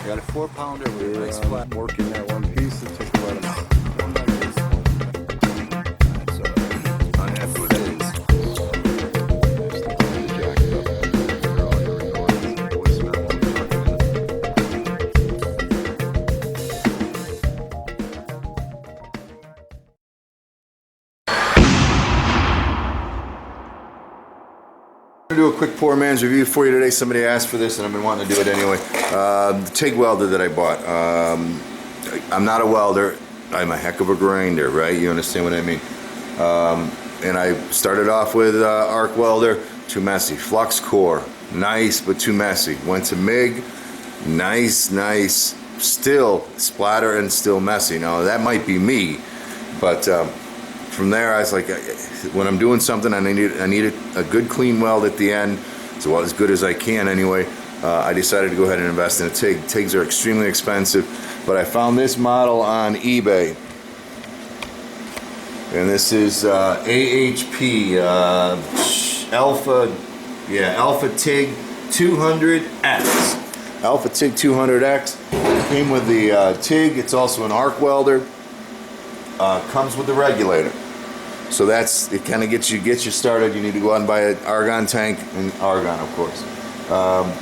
I got a 4-pounder with a nice flat. Working that one piece, it took a lot of Unhappy with it. I'm going to do a quick poor man's review for you today. Somebody asked for this and I've been wanting to do it anyway. The Tig Welder that I bought. I'm not a welder. I'm a heck of a grinder, right? You understand what I mean? And I started off with arc welder, too messy. Flux core, nice but too messy. Went to MIG, nice, still splatter and still messy. Now that might be me, but from there I was like, when I'm doing something, I need a good clean weld at the end, so as good as I can anyway. I decided to go ahead and invest in a TIG. TIGs are extremely expensive, but I found this model on eBay, and this is AHP Alpha TIG 200X. Alpha TIG 200X. It came with the TIG. It's also an arc welder. Comes with the regulator. So it kind of gets you started. You need to go out and buy an argon tank, and argon, of course.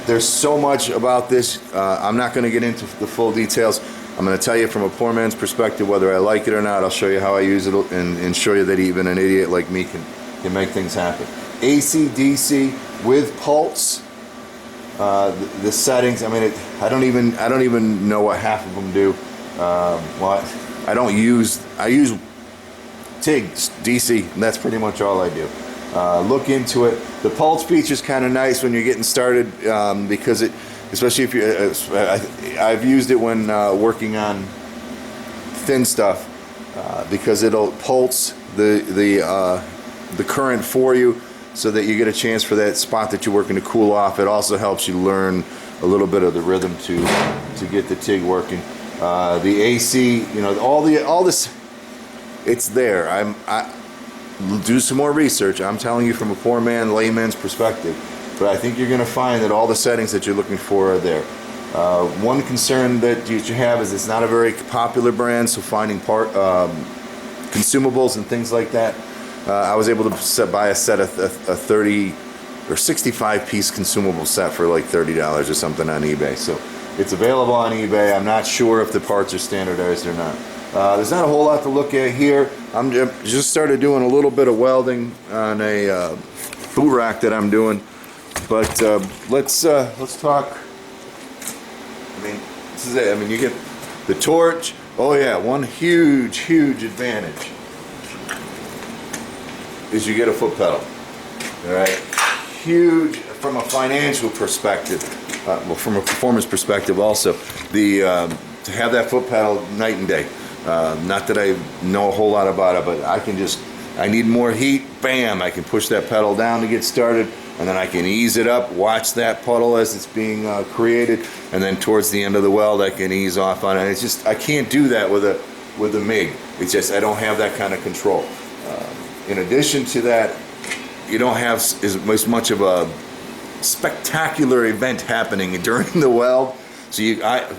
There's so much about this. I'm not going to get into the full details. I'm going to tell you from a poor man's perspective whether I like it or not. I'll show you how I use it and show you that even an idiot like me can make things happen. AC, DC with pulse. The settings. I mean, I don't even know what half of them do. I use TIG, DC, and that's pretty much all I do. Look into it. The pulse feature is kind of nice when you're getting started because especially if you, I've used it when working on thin stuff because it'll pulse the current for you so that you get a chance for that spot that you're working to cool off. It also helps you learn a little bit of the rhythm to get the TIG working. The AC, you know, all this, it's there. I do some more research. I'm telling you from a poor man, layman's perspective, but I think you're going to find that all the settings that you're looking for are there. One concern that you have is it's not a very popular brand, so finding consumables and things like that. I was able to buy a set of a 30 or 65 piece consumable set for like $30 or something on eBay. So it's available on eBay. I'm not sure if the parts are standardized or not. There's not a whole lot to look at here. I'm just started doing a little bit of welding on a boot rack that I'm doing, but let's talk. I mean, this is it. I mean, you get the torch. Oh yeah, one huge advantage is you get a foot pedal. All right, huge from a financial perspective. Well, from a performance perspective also, to have that foot pedal night and day. Not that I know a whole lot about it, but I need more heat, bam, I can push that pedal down to get started, and then I can ease it up, watch that puddle as it's being created, and then towards the end of the weld I can ease off on it. It's just, I can't do that with a MIG. It's just, I don't have that kind of control. In addition to that, you don't have as much of a spectacular event happening during the weld, so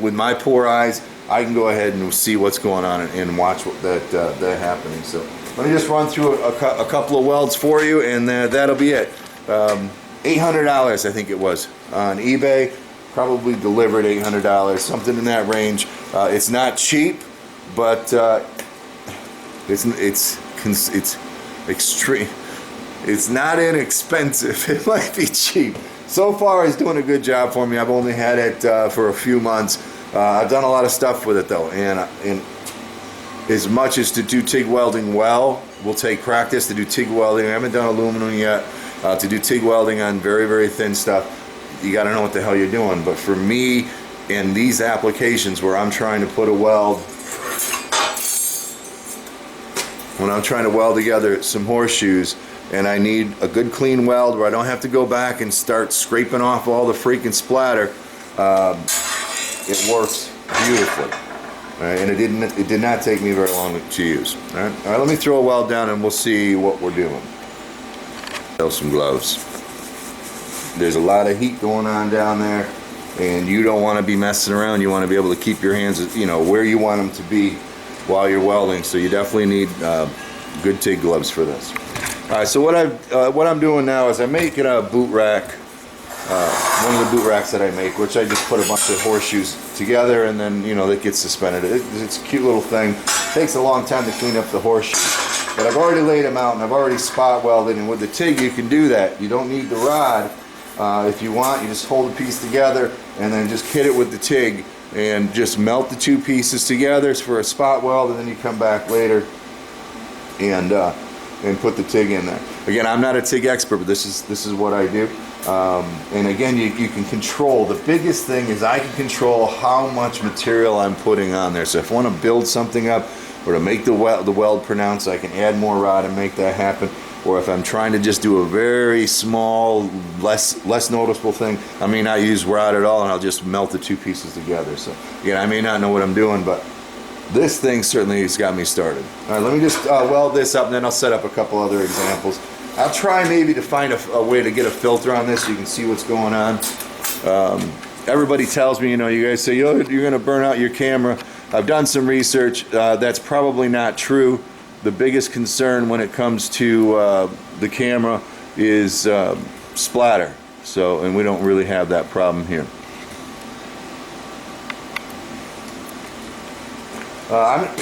with my poor eyes I can go ahead and see what's going on and watch that happening. So let me just run through a couple of welds for you, and that'll be it. $800 I think it was on eBay, probably delivered $800, something in that range. It's not cheap, but it's extreme. It's not inexpensive. It might be cheap. So far, it's doing a good job for me. I've only had it for a few months. I've done a lot of stuff with it though, and as much as to do TIG welding well, will take practice to do TIG welding. I haven't done aluminum yet. To do TIG welding on very thin stuff, you got to know what the hell you're doing. But for me, in these applications where I'm trying to put a weld, when I'm trying to weld together some horseshoes, and I need a good clean weld where I don't have to go back and start scraping off all the freaking splatter, it works beautifully. All right, and it did not take me very long to use. All right, let me throw a weld down and we'll see what we're doing. Some gloves. There's a lot of heat going on down there. and you don't want to be messing around. You want to be able to keep your hands, you know, where you want them to be while you're welding. So you definitely need good TIG gloves for this. All right, so what I'm doing now is I'm making a boot rack, one of the boot racks that I make, which I just put a bunch of horseshoes together, and then, you know, that gets suspended. It's a cute little thing. It takes a long time to clean up the horseshoes, but I've already laid them out and I've already spot welded, and with the TIG you can do that. You don't need the rod. If you want, you just hold a piece together and then just hit it with the TIG and just melt the two pieces together for a spot weld, and then you come back later and put the TIG in there. Again, I'm not a TIG expert, but this is what I do. And again, you can control. The biggest thing is I can control how much material I'm putting on there. So if I want to build something up or to make the weld pronounced, I can add more rod and make that happen. Or if I'm trying to just do a very small, less noticeable thing, I may not use rod at all, and I'll just melt the two pieces together. So again, I may not know what I'm doing, but this thing certainly has got me started. All right, let me just weld this up, and then I'll set up a couple other examples. I'll try maybe to find a way to get a filter on this so you can see what's going on. Everybody tells me, you know, you guys say, you're going to burn out your camera. I've done some research. That's probably not true. The biggest concern when it comes to the camera is splatter. So, and we don't really have that problem here.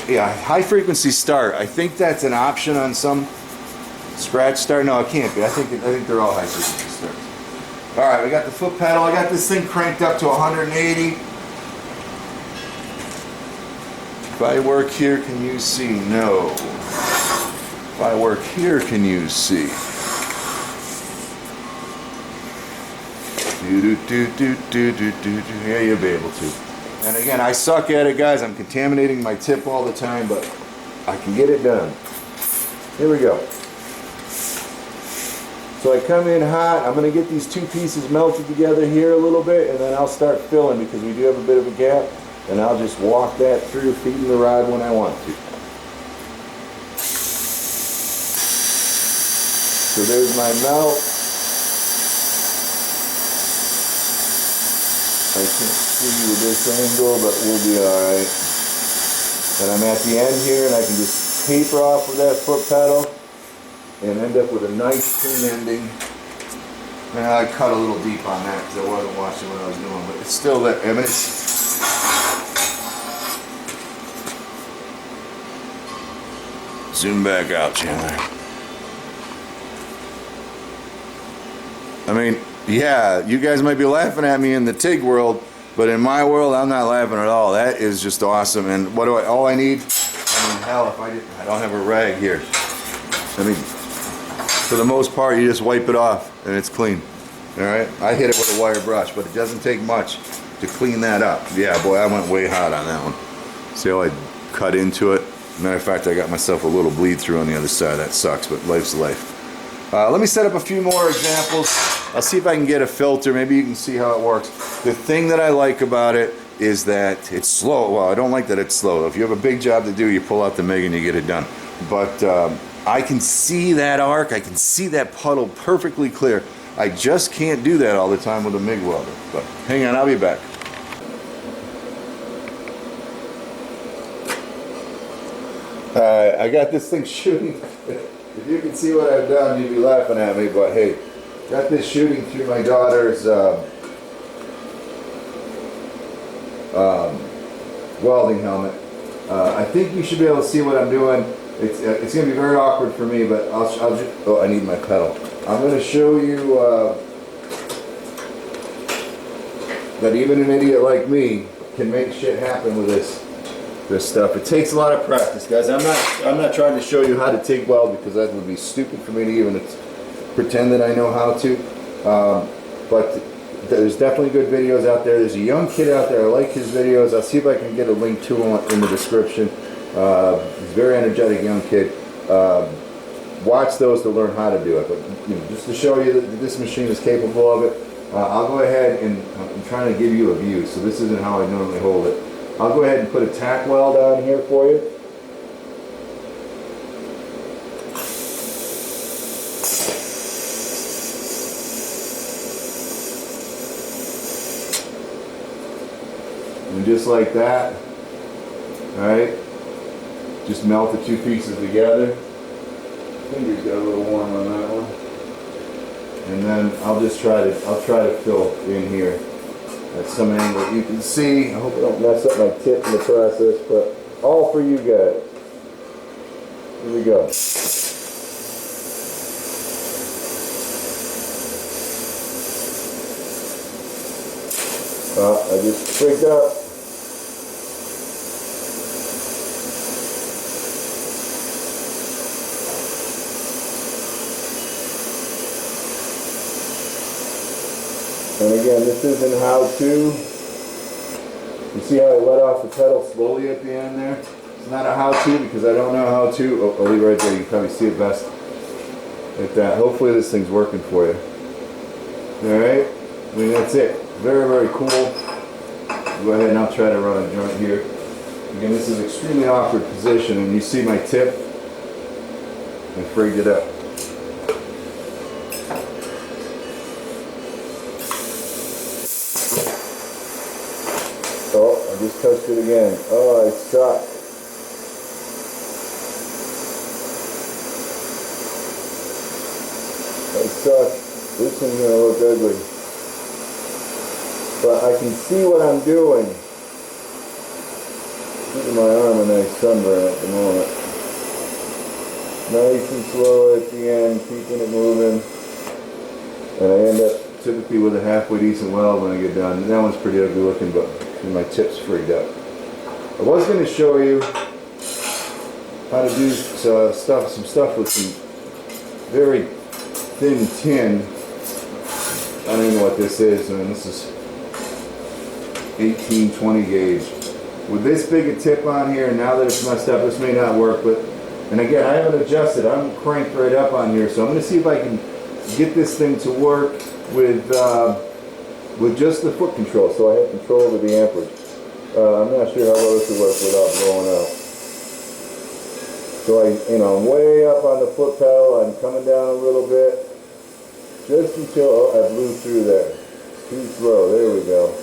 Yeah, high frequency start. I think that's an option on some. Scratch start? No, it can't be. I think they're all high frequency starts. All right, we got the foot pedal. I got this thing cranked up to 180. If I work here, can you see? No. If I work here, can you see? Yeah, you'll be able to. And again, I suck at it, guys. I'm contaminating my tip all the time, but I can get it done. Here we go. So I come in hot. I'm going to get these two pieces melted together here a little bit, and then I'll start filling because we do have a bit of a gap, and I'll just walk that through, feeding the rod when I want to. So there's my melt. I can't see with this angle, but we'll be alright. And I'm at the end here, and I can just taper off with that foot pedal and end up with a nice clean ending. And I cut a little deep on that because I wasn't watching what I was doing, but it's still there. I mean, zoom back out, Chandler. I mean, yeah, you guys might be laughing at me in the TIG world, but in my world, I'm not laughing at all. That is just awesome. And what do all I need? I mean, hell, if I don't have a rag here. I mean, for the most part, you just wipe it off and it's clean. All right, I hit it with a wire brush, but it doesn't take much to clean that up. Yeah, boy, I went way hot on that one. See how I cut into it? Matter of fact, I got myself a little bleed through on the other side. That sucks, but life's life. Let me set up a few more examples. I'll see if I can get a filter. Maybe you can see how it works. The thing that I like about it is that it's slow. Well, I don't like that it's slow. If you have a big job to do, you pull out the MIG and you get it done. But I can see that arc. I can see that puddle perfectly clear. I just can't do that all the time with a MIG welder. But hang on, I'll be back. I got this thing shooting. If you can see what I've done, you'd be laughing at me, but hey, got this shooting through my daughter's welding helmet. I think you should be able to see what I'm doing. It's going to be very awkward for me, but I'll just, oh, I need my pedal. I'm going to show you that even an idiot like me can make shit happen with this stuff. It takes a lot of practice, guys. I'm not trying to show you how to TIG weld because that would be stupid for me to even pretend that I know how to. But there's definitely good videos out there. There's a young kid out there. I like his videos. I'll see if I can get a link to him in the description. He's a very energetic young kid. Watch those to learn how to do it. But you know, just to show you that this machine is capable of it, I'll go ahead and I'm trying to give you a view. So this isn't how I normally hold it. I'll go ahead and put a tack weld on here for you. And just like that, alright, just melt the two pieces together. Fingers got a little warm on that one. And then I'll try to fill in here at some angle you can see. I hope I don't mess up my tip in the process, but all for you guys. Here we go. I just freaked out. And again, this isn't how to. You see how I let off the pedal slowly at the end there? It's not a how to because I don't know how to. Oh, I'll leave it right there. You can probably see it best like that. Hopefully this thing's working for you. Alright? I mean, that's it. Very, very cool. Go ahead and I'll try to run a joint here. Again, this is an extremely awkward position, and you see my tip. I frigged it up. Oh, I just touched it again. Oh, I suck. I suck. This one's gonna look ugly. But I can see what I'm doing. Giving my arm a nice sunburn at the moment. Nice and slow at the end, keeping it moving. And I end up typically with a halfway decent weld when I get done. That one's pretty ugly looking, but my tip's freaked out. I was going to show you how to do some stuff with some very thin tin. I don't even know what this is. I mean, this is 18-20 gauge. With this big a tip on here, now that it's messed up, this may not work, but, and again, I haven't adjusted. I'm cranked right up on here, so I'm going to see if I can get this thing to work with just the foot control, so I have control over the amperage. I'm not sure how well this will work without blowing out. So I'm way up on the foot pedal, I'm coming down a little bit, just until, oh, I blew through there. Too slow, there we go.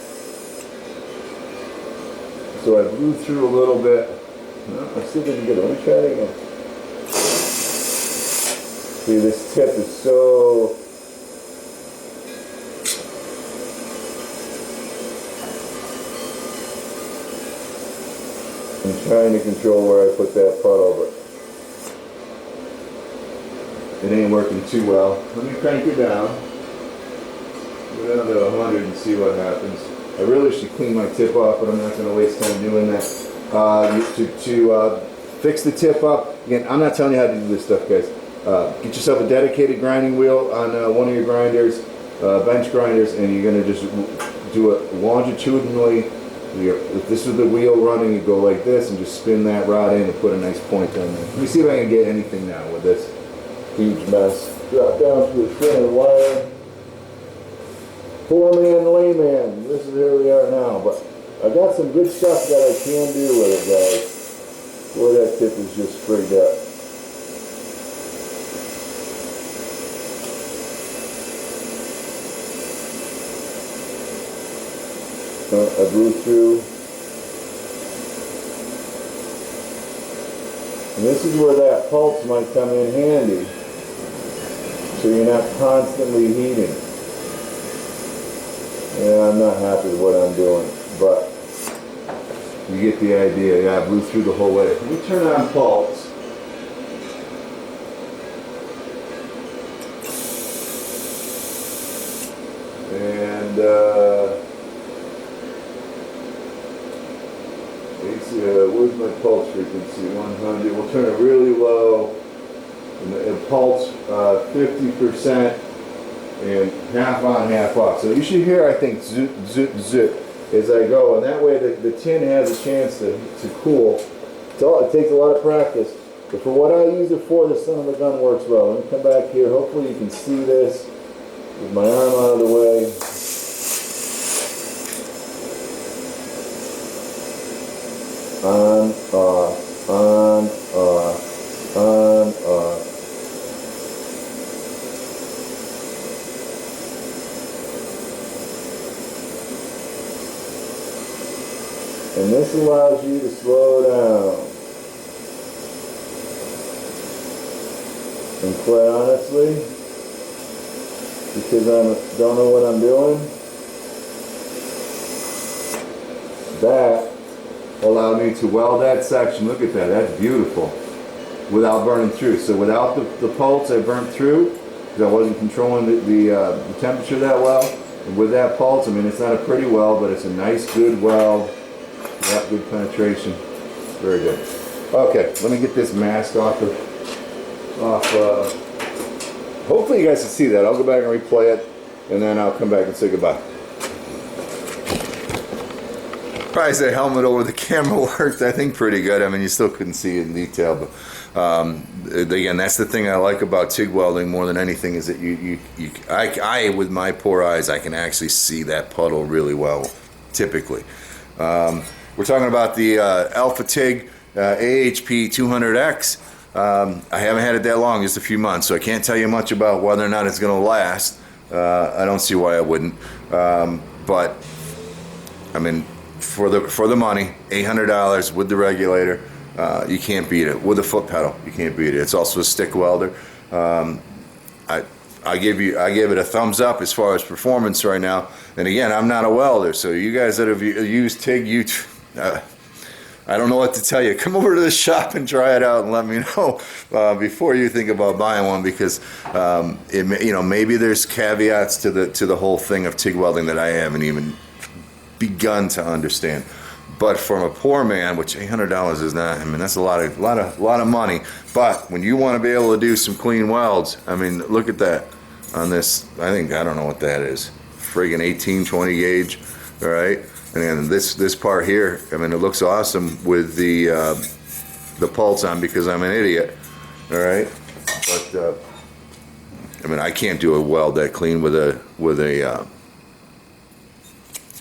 So I blew through a little bit. Let's see if I can get it. Let me try it again. See, this tip is so... I'm trying to control where I put that putt over. It ain't working too well. Let me crank it down. Go down to 100 and see what happens. I really should clean my tip off, but I'm not going to waste time doing that. To fix the tip up, again, I'm not telling you how to do this stuff, guys. Get yourself a dedicated grinding wheel on one of your grinders, bench grinders, and you're going to just do it longitudinally. If this is the wheel running, you go like this and just spin that rod in and put a nice point on there. Let me see if I can get anything now with this huge mess. Drop down to the thinner wire. Foreman, layman, this is where we are now, but I got some good stuff that I can do with it, guys. Boy, that tip is just frigged up. I blew through. And this is where that pulse might come in handy, so you're not constantly heating. Yeah, I'm not happy with what I'm doing, but you get the idea. Yeah, I blew through the whole way. Let me turn on pulse. And where's my pulse frequency? 100. We'll turn it really low and pulse 50%. And half on, half off. So you should hear, I think, zoot, zoot, zoot as I go. And that way the tin has a chance to cool. It takes a lot of practice. But for what I use it for, the son of the gun works well. Let me come back here. Hopefully you can see this with my arm out of the way. On, off, on, off, on, off. And this allows you to slow down. And quite honestly, because I don't know what I'm doing, that allowed me to weld that section. Look at that, that's beautiful, without burning through. So without the pulse, I burnt through because I wasn't controlling the temperature that well. And with that pulse, I mean, it's not a pretty weld, but it's a nice, good weld. Got good penetration. Very good. Okay, let me get this mask off. Hopefully you guys can see that. I'll go back and replay it, and then I'll come back and say goodbye. Probably say helmet over the camera worked, I think, pretty good. I mean, you still couldn't see it in detail, but again, that's the thing I like about TIG welding more than anything is that I with my poor eyes, I can actually see that puddle really well, typically. We're talking about the Alpha TIG AHP 200X. I haven't had it that long, just a few months, so I can't tell you much about whether or not it's going to last. I don't see why I wouldn't, but I mean, for the money, $800 with the regulator, you can't beat it. With a foot pedal, you can't beat it. It's also a stick welder. I give it a thumbs up as far as performance right now. And again, I'm not a welder, so you guys that have used TIG, I don't know what to tell you. Come over to the shop and try it out and let me know before you think about buying one, because maybe there's caveats to the whole thing of TIG welding that I haven't even begun to understand. But from a poor man, which $800 is not, I mean, that's a lot of money. But when you want to be able to do some clean welds, I mean, look at that on this. I don't know what that is. Friggin' 18-20 gauge, all right. And then this part here, I mean, it looks awesome with the pulse on because I'm an idiot, all right. But I mean, I can't do a weld that clean with the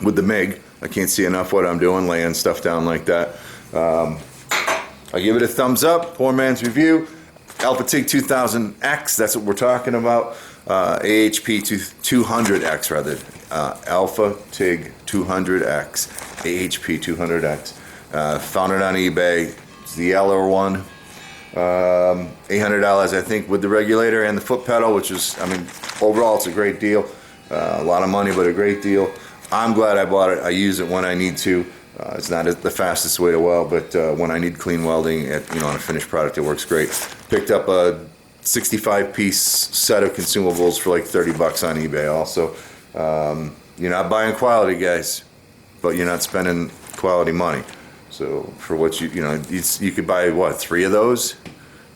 MIG. I can't see enough what I'm doing, laying stuff down like that. I give it a thumbs up. Poor man's review. Alpha TIG 2000X, that's what we're talking about. AHP 200X rather. Alpha TIG 200X. AHP 200X. Found it on eBay. It's the yellow one. $800 I think with the regulator and the foot pedal, which is, I mean, overall it's a great deal. A lot of money, but a great deal. I'm glad I bought it. I use it when I need to. It's not the fastest way to weld, but when I need clean welding on a finished product, it works great. Picked up a 65-piece set of consumables for like 30 bucks on eBay also. You're not buying quality, guys, but you're not spending quality money. So for what you could buy, what, 3 of those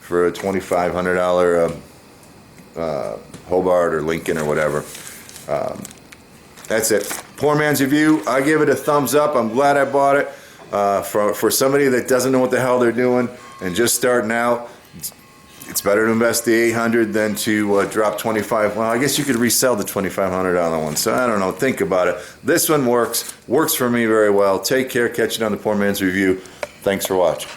for a $2,500 Hobart or Lincoln or whatever. That's it. Poor man's review. I give it a thumbs up. I'm glad I bought it. For somebody that doesn't know what the hell they're doing and just starting out, it's better to invest the $800 than to drop $25. Well, I guess you could resell the $2,500 one. So I don't know. Think about it. This one works for me very well. Take care. Catch you on the Poor Man's Review. Thanks for watching.